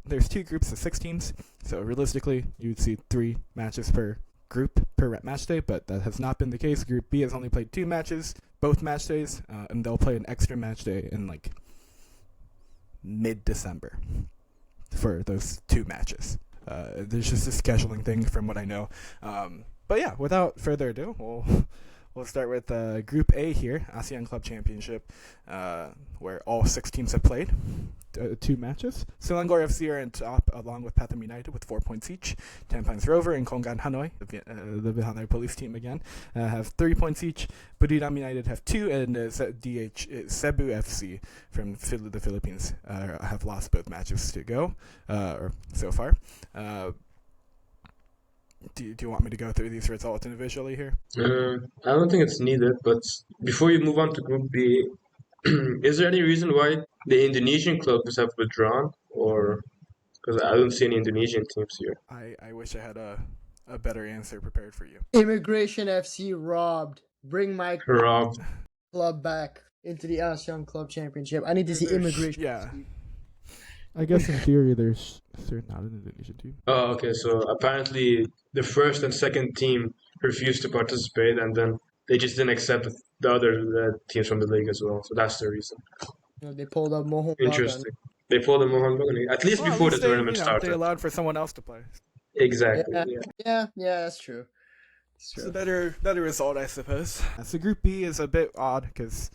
there's 2 groups of 6 teams. So realistically, you'd see 3 matches per group per match day, but that has not been the case. Group B has only played 2 matches, both match days, and they'll play an extra match day in like mid-December for those 2 matches. There's just a scheduling thing from what I know. But yeah, without further ado, we'll start with Group A here, ASEAN Club Championship, where all 6 teams have played 2 matches. Selangor FC are on top, along with Pathum United with 4 points each. Tampines Rover and Kongan Hanoi, the Hanoi police team again, have 3 points each. Buriram United have 2, and Cebu FC from the Philippines have lost both matches to go, or so far. Do you want me to go through these results individually here? I don't think it's needed, but before you move on to Group B, is there any reason why the Indonesian clubs have withdrawn? Or because I don't see any Indonesian teams here. I wish I had a better answer prepared for you. Immigration FC robbed. Bring my club back into the ASEAN Club Championship. I need to see Immigration FC. I guess in theory there's not an Indonesian team. Oh, okay. So apparently the first and second team refused to participate, and then they just didn't accept the other teams from the league as well. So that's the reason. They pulled up Mohon. Interesting. They pulled up Mohon Bagan, at least before the tournament started. They allowed for someone else to play. Exactly. Yeah, that's true. It's a better result, I suppose. So Group B is a bit odd because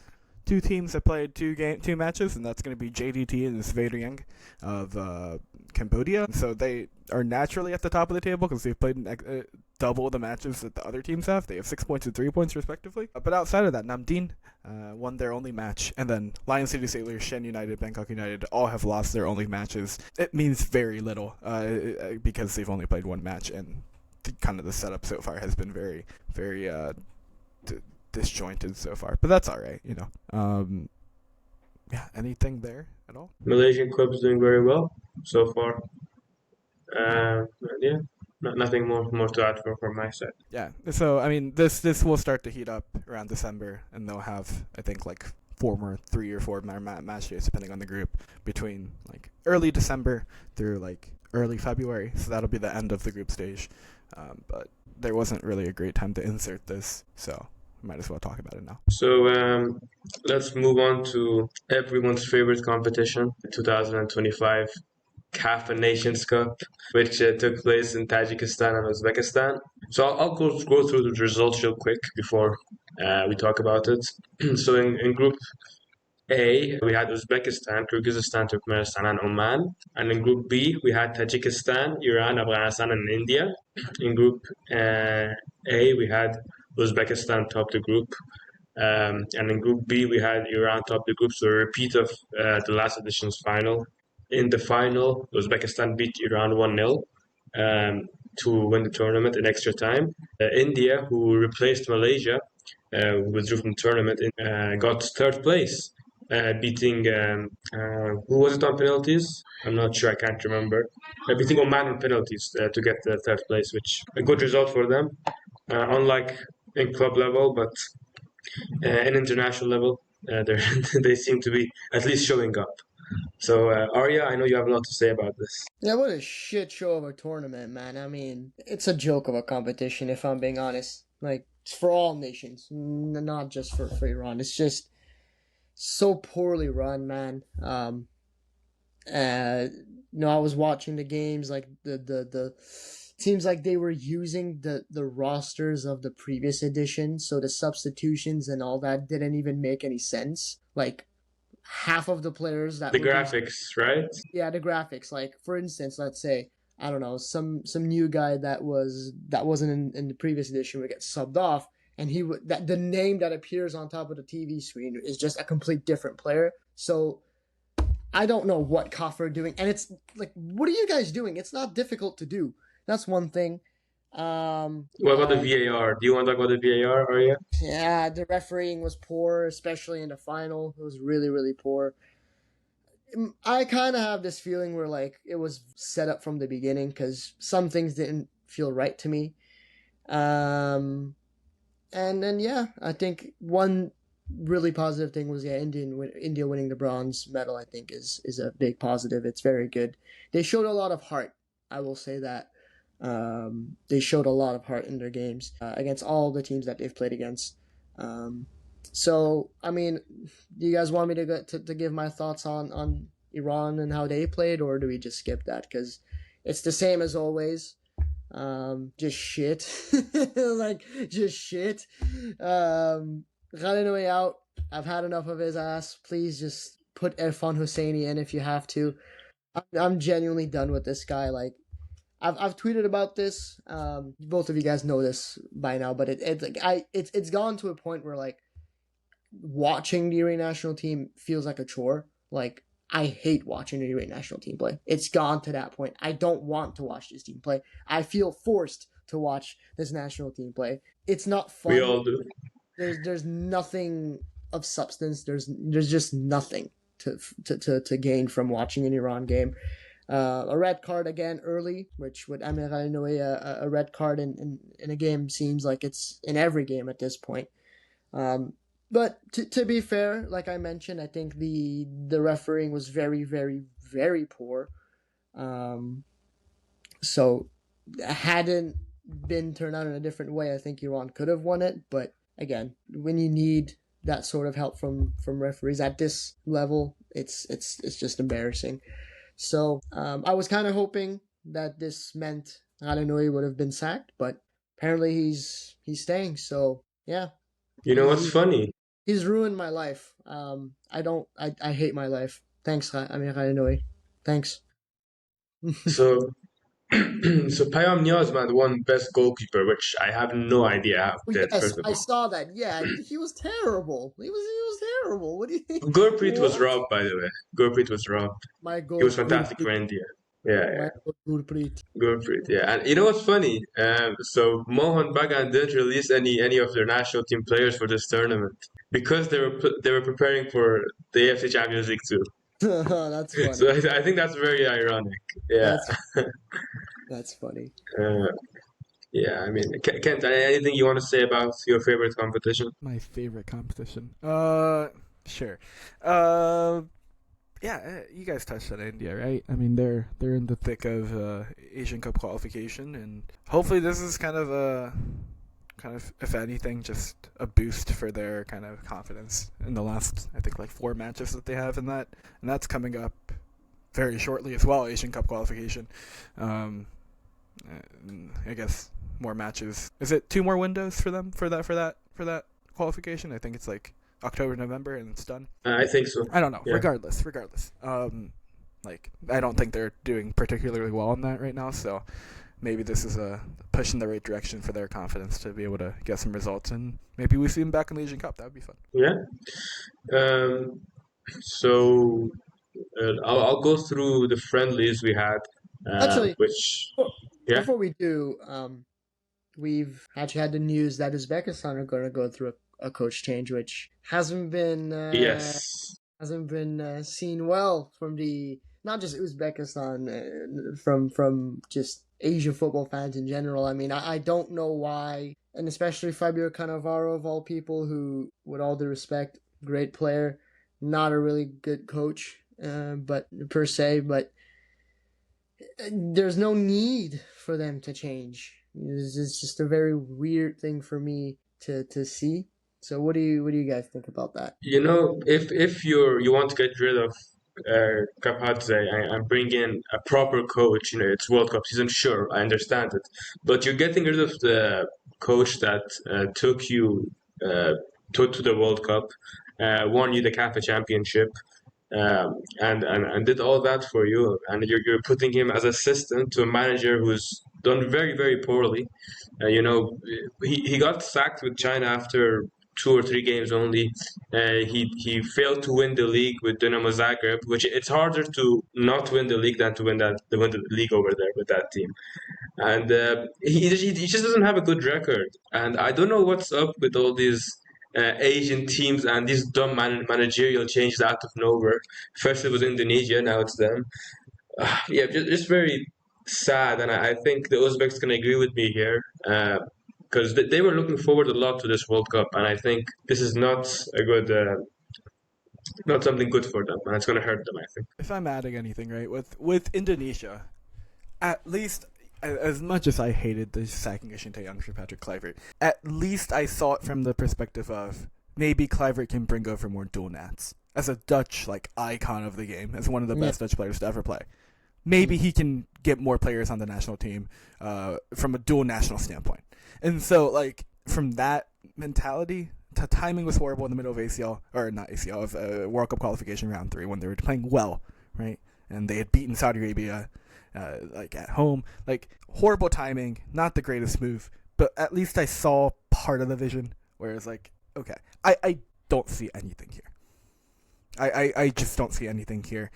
2 teams have played 2 matches, and that's going to be JDT and Sveriang of Cambodia. So they are naturally at the top of the table because they've played double the matches that the other teams have. They have 6 points and 3 points respectively. But outside of that, Namdeen won their only match, and then Lion City Sailors, Shen United, Bangkok United all have lost their only matches. It means very little because they've only played one match, and kind of the setup so far has been very, very disjointed so far. But that's all right, Yeah, anything there at all? Malaysian club's doing very well so far. Yeah, nothing more to add from my side. Yeah, so I mean, this will start to heat up around December, and they'll have, I think, like 3 or 4 match days depending on the group between like early December through like early February. So that'll be the end of the group stage. But there wasn't really a great time to insert this, so might as well talk about it now. So let's move on to everyone's favorite competition, 2025 CAFA Nations Cup, which took place in Tajikistan and Uzbekistan. So I'll go through the results real quick before we talk about it. So in Group A, we had Uzbekistan, Kyrgyzstan, Turkmenistan, and Oman. And in Group B, we had Tajikistan, Iran, Afghanistan, and India. In Group A, we had Uzbekistan top the group. And in Group B, we had Iran top the group, so a repeat of the last edition's final. In the final, Uzbekistan beat Iran 1-0 to win the tournament in extra time. India, who replaced Malaysia, who withdrew from the tournament, got third place, beating who was it on penalties? I'm not sure, I can't remember. Beating Oman on penalties to get the third place, which a good result for them. Unlike in club level, but in international level, they seem to be at least showing up. So, Arya, I know you have a lot to say about this. Yeah, what a shit show of a tournament, man. I mean, it's a joke of a competition, if I'm being honest. Like, it's for all nations, not just for Iran. It's just so poorly run, man. I was watching the games, like the seems like they were using the rosters of the previous edition, so the substitutions and all that didn't even make any sense. Like, half of the players that the graphics, right? Yeah, the graphics. Like, for instance, let's say, I don't know, some new guy that wasn't in the previous edition would get subbed off, and the name that appears on top of the TV screen is just a complete different player. So I don't know what CAFA are doing, and it's like, what are you guys doing? It's not difficult to do. That's one thing. What about the VAR? Do you want to talk about the VAR, Arya? Yeah, the refereeing was poor, especially in the final. It was really, really poor. I kind of have this feeling where, like, it was set up from the beginning, because some things didn't feel right to me. And then, yeah, I think one really positive thing was, India winning the bronze medal, I think, is a big positive. It's very good. They showed a lot of heart, I will say that. They showed a lot of heart in their games against all the teams that they've played against. So, I mean, do you guys want me to give my thoughts on Iran and how they played, or do we just skip that? Because it's the same as always. Just shit. Just shit. Ghalenoui out. I've had enough of his ass. Please just put Erfan Hoseiny in if you have to. I'm genuinely done with this guy. Like, I've tweeted about this. Both of you guys know this by now, but it's gone to a point where, like, watching the Iranian national team feels like a chore. Like, I hate watching the Iranian national team play. It's gone to that point. I don't want to watch this team play. I feel forced to watch this national team play. It's not fun. We all do. There's nothing of substance. There's just nothing to gain from watching an Iran game. A red card again early, which would Ghalenoui, a red card in a game seems like it's in every game at this point. But to be fair, like I mentioned, I think the refereeing was very, very, very poor. So hadn't been turned out in a different way, I think Iran could have won it. But again, when you need that sort of help from referees at this level, it's just embarrassing. So I was kind of hoping that this meant Ghalenoui would have been sacked, but apparently he's staying. So yeah. You know what's funny? He's ruined my life. I hate my life. Thanks, Ghalenoui. Thanks. So, so Payam Niaz, man, won best goalkeeper, which I have no idea how Oh, did, yes, first of I all. saw that. Yeah, he was terrible. He was terrible. What do you Gurpreet was what? robbed, by the way. Gurpreet was robbed. My He was God, fantastic for Gurpreet. India. Yeah, My yeah. God, Gurpreet. Gurpreet, yeah. And you know what's funny? So Mohan Bagan didn't release any of their national team players for this tournament because they were preparing for the AFC Champions League too. That's So funny. I think that's very ironic. Yeah. That's that's funny. Uh, yeah, I mean, Kent, anything you want to say about your favorite competition? My favorite competition. Sure. Uh, yeah, you guys touched on India, right? I mean, they're in the thick of Asian Cup qualification, and hopefully this is if anything, just a boost for their kind of confidence in the last, I think, like 4 matches that they have in that, and that's coming up very shortly as well. Asian Cup qualification. I guess more matches. Is it 2 more windows for them for that qualification? I think it's like October, November, and it's done. I think so. I don't know. Yeah. Regardless. Like I don't think they're doing particularly well on that right now. So maybe this is a push in the right direction for their confidence to be able to get some results, and maybe we see them back in the Asian Cup. That would be fun. Yeah. Um, so I'll go through the friendlies we had, Actually, which before yeah, before we do, we've actually had the news that Uzbekistan are going to go through a coach change, which yes, hasn't been seen well from the not just Uzbekistan, from just Asian football fans in general. I mean, I don't know why, and especially Fabio Cannavaro of all people, who, with all due respect, great player, not a really good coach, but per se, but there's no need for them to change. It's just a very weird thing for me to see. So what do you guys think about that? you know, if you want to get rid of Kapadze and bring in a proper coach, you know, it's World Cup season. Sure, I understand it, but you're getting rid of the coach that took you uh, to the World Cup, won you the CAFA Championship, and did all that for you, and you're putting him as assistant to a manager who's done very very poorly. You know, he got sacked with China after 2 or 3 games only. He failed to win the league with Dinamo Zagreb, which it's harder to not win the league than to win the league over there with that team. And he just doesn't have a good record. And I don't know what's up with all these Asian teams and these dumb managerial changes out of nowhere. First it was Indonesia, now it's them. Yeah, just very sad. And I think the Uzbeks can agree with me here. Because they were looking forward a lot to this World Cup, and I think this is not something good for them, and it's going to hurt them. I think. If I'm adding anything, right, with Indonesia, at least, as much as I hated the sacking of Shinte Young for Patrick Kluivert, at least I saw it from the perspective of maybe Kluivert can bring over more dual nats as a Dutch like icon of the game, as one of the best Dutch players to ever play. Maybe he can get more players on the national team from a dual national standpoint. And so, like, from that mentality, the timing was horrible in the middle of ACL, or not ACL, of World Cup qualification round 3 when they were playing well, right? And they had beaten Saudi Arabia, like, at home. Like, horrible timing, not the greatest move, but at least I saw part of the vision, whereas, like, okay, I don't see anything here. I just don't see anything here.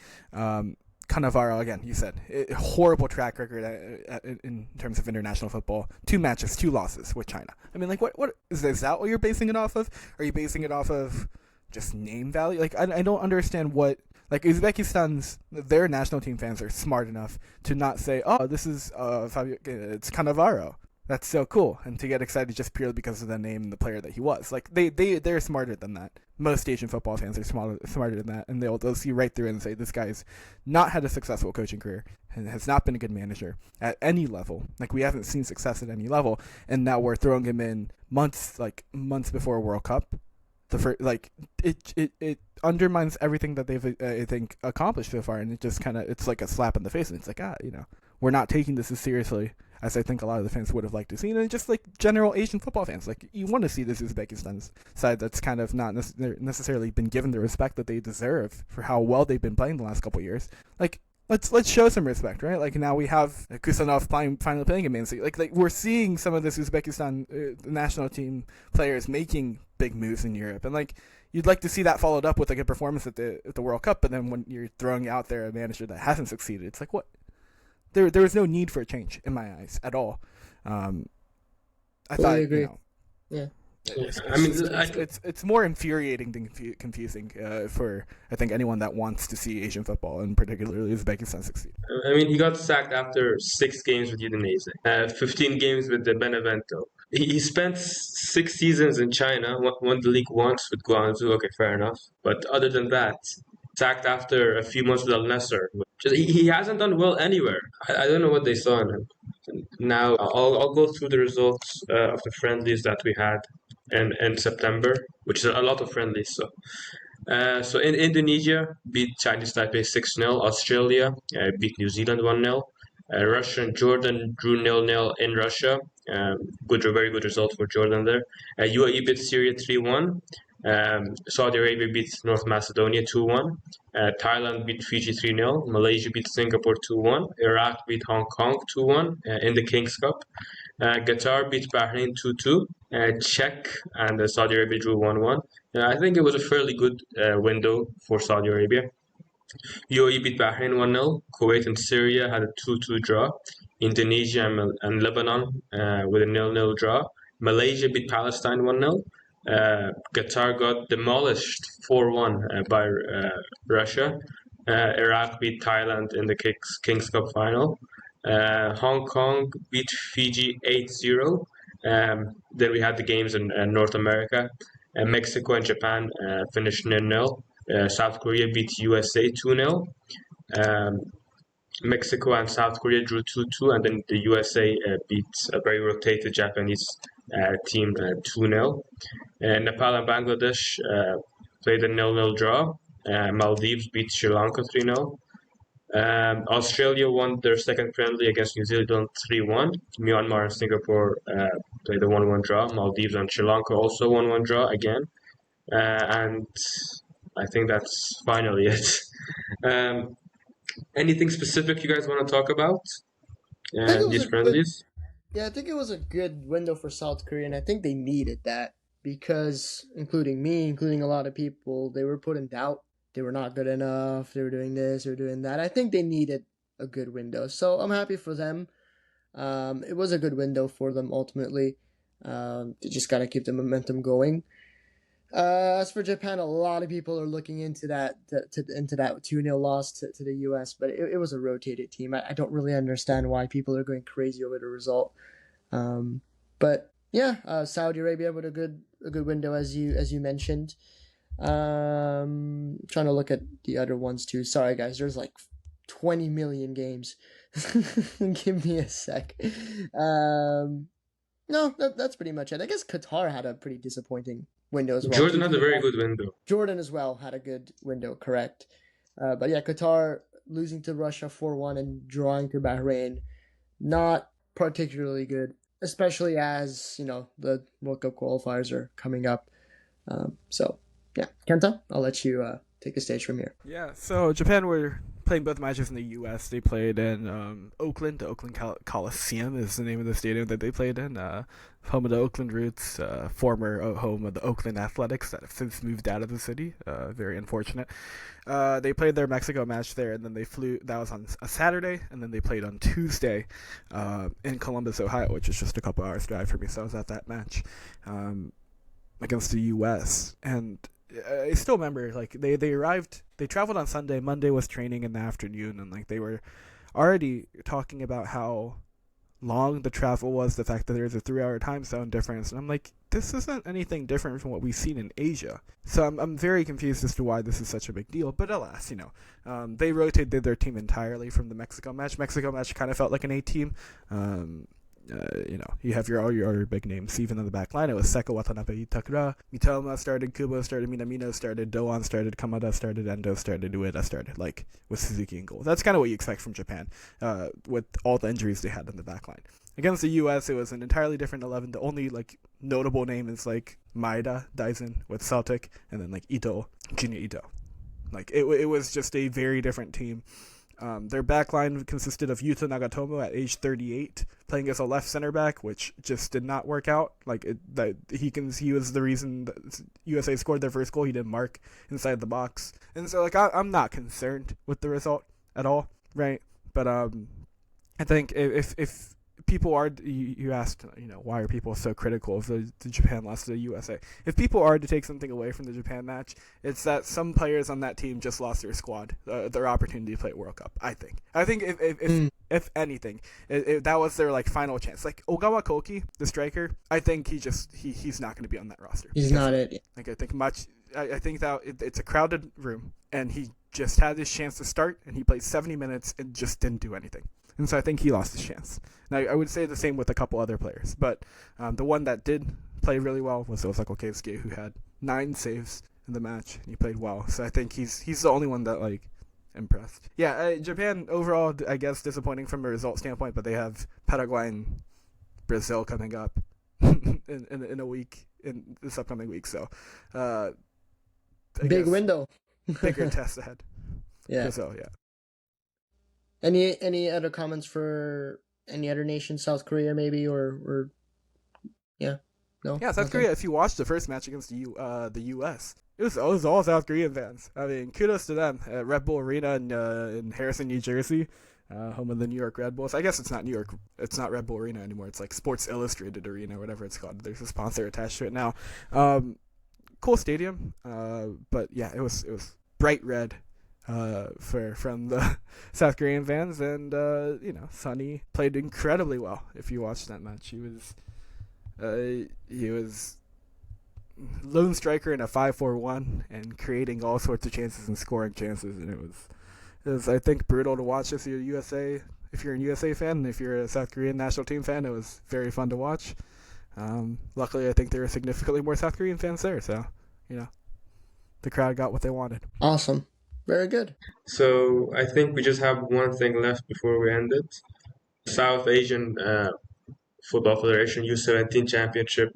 Cannavaro, again, you said, horrible track record in terms of international football. 2 matches, 2 losses with China. I mean, like, what is that what you're basing it off of? Are you basing it off of just name value? Like, I don't understand what, like, their national team fans are smart enough to not say, oh, this is Fabio, it's Cannavaro. That's so cool, and to get excited just purely because of the name and the player that he was. Like, they're smarter than that. Most Asian football fans are smarter than that, and they'll see right through it and say, this guy's not had a successful coaching career and has not been a good manager at any level. Like, we haven't seen success at any level, and now we're throwing him in months before a World Cup. It undermines everything that they've I think accomplished so far, and it's like a slap in the face, and it's like, we're not taking this as seriously as I think a lot of the fans would have liked to see, and just like general Asian football fans, like, you want to see this Uzbekistan's side that's kind of not necessarily been given the respect that they deserve for how well they've been playing the last couple of years. Like, let's show some respect, right? Like now we have Kusanov finally playing in Man City. Like we're seeing some of this Uzbekistan national team players making big moves in Europe, and like you'd like to see that followed up with like a performance at the World Cup. But then when you're throwing out there a manager that hasn't succeeded, it's like what? There was no need for a change in my eyes at all. I thought, agree. Yeah. It's more infuriating than confusing for I think anyone that wants to see Asian football and particularly Uzbekistan succeed. I mean, he got sacked after 6 games with Udinese, 15 games with the Benevento. He spent 6 seasons in China, won the league once with Guangzhou. Okay, fair enough. But other than that, sacked after a few months with Al Nassr. He hasn't done well anywhere. I don't know what they saw in him. Now I'll go through the results of the friendlies that we had in September, which is a lot of friendlies. So in Indonesia beat Chinese Taipei 6-0. Australia beat New Zealand 1-0. Russia and Jordan drew 0-0 in Russia. Very good result for Jordan there. UAE beat Syria 3-1. Saudi Arabia beat North Macedonia 2-1. Thailand beat Fiji 3-0. Malaysia beat Singapore 2-1. Iraq beat Hong Kong 2-1 in the Kings Cup. Qatar beat Bahrain 2-2. Czech and Saudi Arabia drew 1-1. I think it was a fairly good window for Saudi Arabia. UAE beat Bahrain 1-0. Kuwait and Syria had a 2-2 draw. Indonesia and Lebanon with a 0-0 draw. Malaysia beat Palestine 1-0. Qatar got demolished 4-1 by Russia. Iraq beat Thailand in the Kings Cup final. Hong Kong beat Fiji 8-0. Then we had the games in North America. Mexico and Japan finished 0-0. South Korea beat USA 2-0. Mexico and South Korea drew 2-2, and then the USA beat a very rotated Japanese team 2-0. Nepal and Bangladesh played a 0-0 draw. Maldives beat Sri Lanka 3-0. Australia won their second friendly against New Zealand 3-1. Myanmar and Singapore played a 1-1 draw. Maldives and Sri Lanka also 1-1 draw again. And I think that's finally it. Anything specific you guys want to talk about? These friendlies? I think it was a good window for South Korea, and I think they needed that because, including me, including a lot of people, they were put in doubt. They were not good enough. They were doing this, they were doing that. I think they needed a good window, so I'm happy for them. It was a good window for them ultimately. They just got to keep the momentum going. As for Japan, a lot of people are looking into that 2-0 loss to the US, but it was a rotated team. I don't really understand why people are going crazy over the result. But yeah, Saudi Arabia with a good window as you mentioned. Trying to look at the other ones too. Sorry guys, there's like 20 million games. Give me a sec. No, that's pretty much it. I guess Qatar had a pretty disappointing window as well. Jordan had a very good window. Jordan as well had a good window, correct. But yeah, Qatar losing to Russia 4-1 and drawing to Bahrain, not particularly good, especially as, the World Cup qualifiers are coming up. So, yeah. Kenta, I'll let you take the stage from here. Yeah, so Japan were playing both matches in the U.S. They played in Oakland. The Oakland Coliseum is the name of the stadium that they played in. Home of the Oakland Roots, former home of the Oakland Athletics that have since moved out of the city. Very unfortunate. They played their Mexico match there, and then they flew. That was on a Saturday, and then they played on Tuesday in Columbus, Ohio, which is just a couple hours drive for me. So I was at that match against the U.S. and I still remember, like, they arrived, they traveled on Sunday, Monday was training in the afternoon, and, like, they were already talking about how long the travel was, the fact that there's a 3-hour time zone difference, and I'm like, this isn't anything different from what we've seen in Asia. So I'm very confused as to why this is such a big deal, but alas, they rotated their team entirely from the Mexico match. Mexico match kind of felt like an A team. You have all your other big names. Even in the back line, it was Seko, Watanabe, Itakura, Mitoma started, Kubo started, Minamino started, Doan started, Kamada started, Endo started, Ueda started, like with Suzuki in goal. That's kind of what you expect from Japan, with all the injuries they had in the back line. Against the U.S., it was an entirely different 11. The only notable name is Maeda Daisen with Celtic, and then Ito, Junior Ito. It was just a very different team. Their back line consisted of Yuta Nagatomo at age 38, playing as a left center back, which just did not work out. He was the reason that USA scored their first goal. He didn't mark inside the box, and so I'm not concerned with the result at all, right? But I think if people are, you asked, why are people so critical of the Japan loss to the USA? If people are to take something away from the Japan match, it's that some players on that team just lost their squad, their opportunity to play World Cup. I think if anything, that was their final chance. Like Ogawa Koki, the striker, I think he's not going to be on that roster. He's not it. I think that it's a crowded room, and he just had his chance to start, and he played 70 minutes and just didn't do anything. And so I think he lost his chance. Now, I would say the same with a couple other players. But the one that did play really well was Osako Keisuke, who had 9 saves in the match. And he played well. So I think he's the only one that, impressed. Yeah, Japan overall, I guess, disappointing from a result standpoint. But they have Paraguay and Brazil coming up in a week, in this upcoming week. So big window. Bigger test ahead. Yeah. So, yeah. Any other comments for any other nation? South Korea maybe, or yeah, no. Yeah, South Korea. If you watched the first match against the U.S., it was all South Korean fans. I mean, kudos to them. Red Bull Arena in Harrison, New Jersey, home of the New York Red Bulls. I guess it's not New York. It's not Red Bull Arena anymore. It's like Sports Illustrated Arena, whatever it's called. There's a sponsor attached to it now. Cool stadium. But yeah, it was bright red. From the South Korean fans, and Sonny played incredibly well. If you watched that match, he was lone striker in a 5-4-1 and creating all sorts of chances and scoring chances, and it was I think brutal to watch if you're a USA fan, and if you're a South Korean national team fan, it was very fun to watch. Luckily, I think there were significantly more South Korean fans there, so the crowd got what they wanted. Awesome. Very good. So I think we just have one thing left before we end it. South Asian Football Federation U17 Championship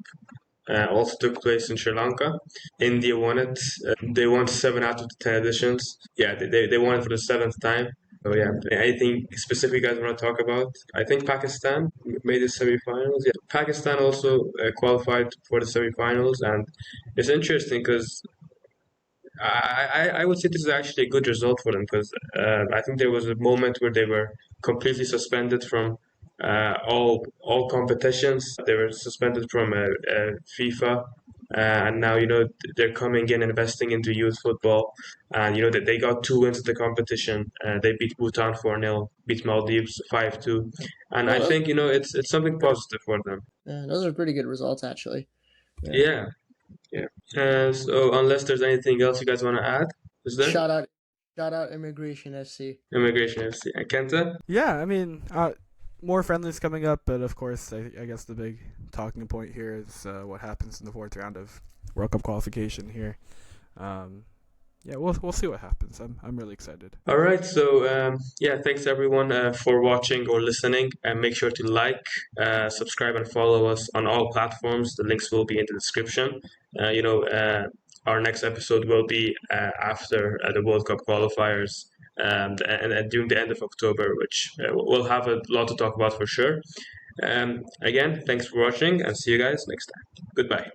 also took place in Sri Lanka. India won it. They won 7 out of the 10 editions. Yeah, they won it for the 7th time. So yeah, anything specific you guys want to talk about? I think Pakistan made the semifinals. Yeah, Pakistan also qualified for the semifinals, and it's interesting because I would say this is actually a good result for them, because I think there was a moment where they were completely suspended from all competitions. They were suspended from FIFA, and now they're coming in, investing into youth football, and that they got 2 wins at the competition. They beat Bhutan 4-0, beat Maldives 5-2, and I think it's something positive for them. Yeah, those are pretty good results, actually. Yeah. So unless there's anything else you guys want to add, is there? Shout out Immigration FC. Immigration FC. And Kenta? Yeah, I mean, more friendlies coming up, but of course, I guess the big talking point here is what happens in the 4th round of World Cup qualification here. Yeah, we'll see what happens. I'm really excited. All right, so thanks everyone for watching or listening, and make sure to like, subscribe, and follow us on all platforms. The links will be in the description. Our next episode will be after the World Cup qualifiers, and during the end of October, which we'll have a lot to talk about for sure. Again, thanks for watching, and see you guys next time. Goodbye.